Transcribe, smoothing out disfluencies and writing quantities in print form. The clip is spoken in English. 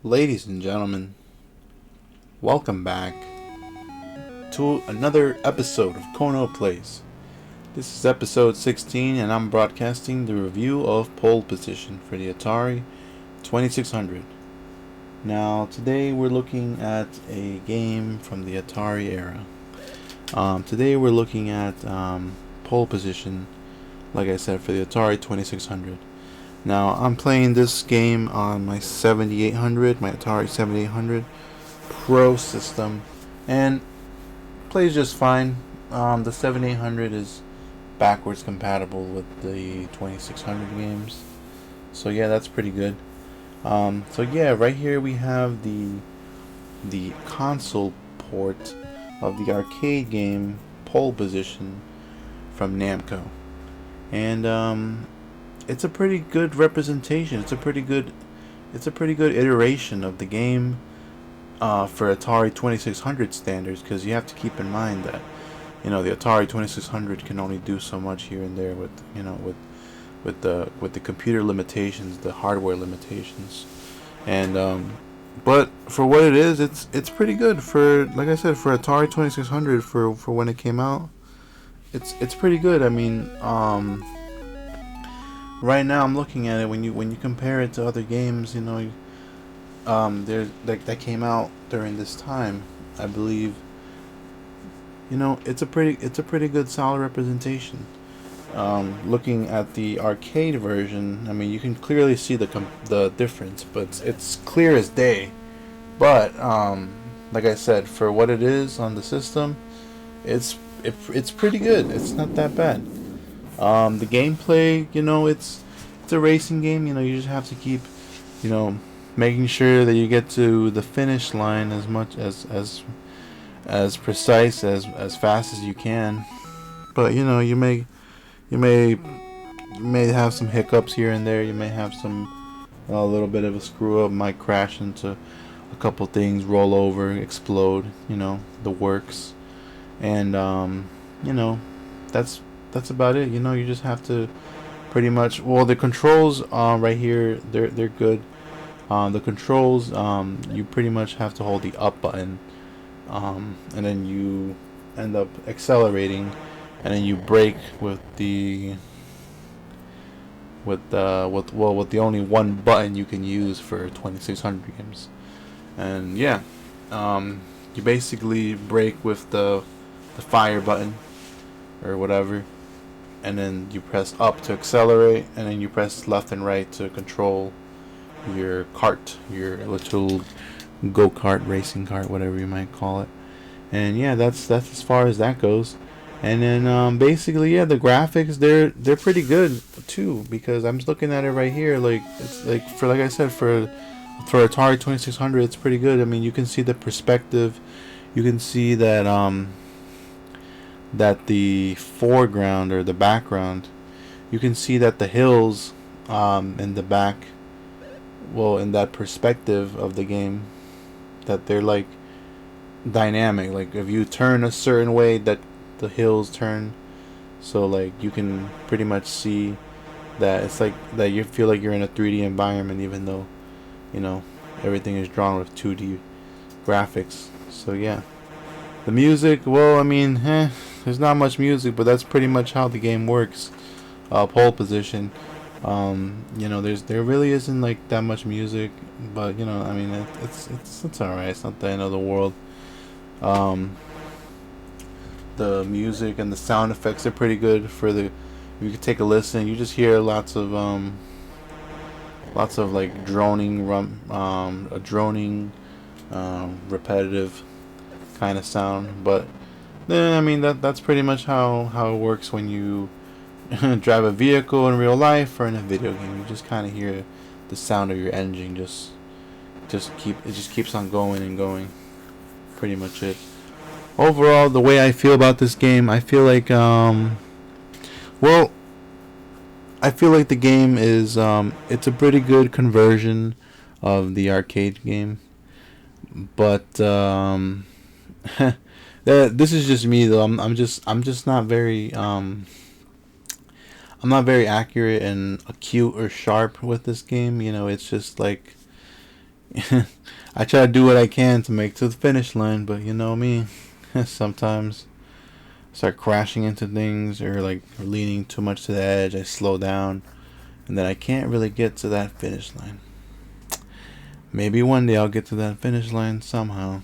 Ladies and gentlemen, welcome back to another episode of Kono Plays. This is episode 16, and I'm broadcasting the review of Pole Position for the Atari 2600. Now, today we're looking at a game from the Atari era. Today we're looking at Pole Position, like I said, for the Atari 2600. Now, I'm playing this game on my 7800, my Atari 7800 Pro system, and plays just fine. The 7800 is backwards compatible with the 2600 games, so yeah, that's pretty good. Right here we have the console port of the arcade game Pole Position from Namco, and it's a pretty good representation. It's a pretty good iteration of the game for Atari 2600 standards, because you have to keep in mind that the Atari 2600 can only do so much here and there with the computer limitations, the hardware limitations, and but for what it is, it's pretty good for, like I said, for Atari 2600 for when it came out. It's pretty good. I mean, right now I'm looking at it, when you compare it to other games, there's that came out during this time. I believe, it's a pretty good solid representation. Looking at the arcade version, I mean, you can clearly see the difference, but it's clear as day. But like I said, for what it is on the system, it's pretty good. It's not that bad. The gameplay, it's a racing game. You just have to keep, making sure that you get to the finish line as much as precise as fast as you can. But you may have some hiccups here and there. You may have a little bit of a screw up. Might crash into a couple things, roll over, explode. The works, and that's about it. You just have to pretty much. Well, the controls right here, they're good. The controls, you pretty much have to hold the up button, and then you end up accelerating, and then you brake with the with the only one button you can use for 2600 games, and yeah, you basically brake with the fire button or whatever, and then you press up to accelerate, and then you press left and right to control your cart, your little go-kart, racing cart, whatever you might call it. And yeah, that's as far as that goes. And then basically, yeah, the graphics, they're pretty good too, because I'm just looking at it right here. Like, it's like I said, for Atari 2600, it's pretty good. I mean, you can see the perspective. You can see that the foreground or the background, you can see that the hills in the back, well, in that perspective of the game, that they're like dynamic. Like, if you turn a certain way, that the hills turn, so like you can pretty much see that it's like that you feel like you're in a 3D environment, even though everything is drawn with 2D graphics. So yeah, the music, well, I mean, there's not much music, but that's pretty much how the game works. Pole Position, there really isn't like that much music, but I mean, it's all right. It's not the end of the world. The music and the sound effects are pretty good. You could take a listen. You just hear lots of like droning, repetitive kind of sound. But then, I mean, that's pretty much how it works when you drive a vehicle in real life or in a video game. You just kind of hear the sound of your engine just keeps on going and going. Pretty much it. Overall, the way I feel about this game, I feel like I feel like the game is it's a pretty good conversion of the arcade game, but this is just me though. I'm just not very I'm not very accurate and acute or sharp with this game. It's just like I try to do what I can to make to the finish line, but you know me. Sometimes I start crashing into things or like leaning too much to the edge. I slow down, and then I can't really get to that finish line. Maybe one day I'll get to that finish line somehow.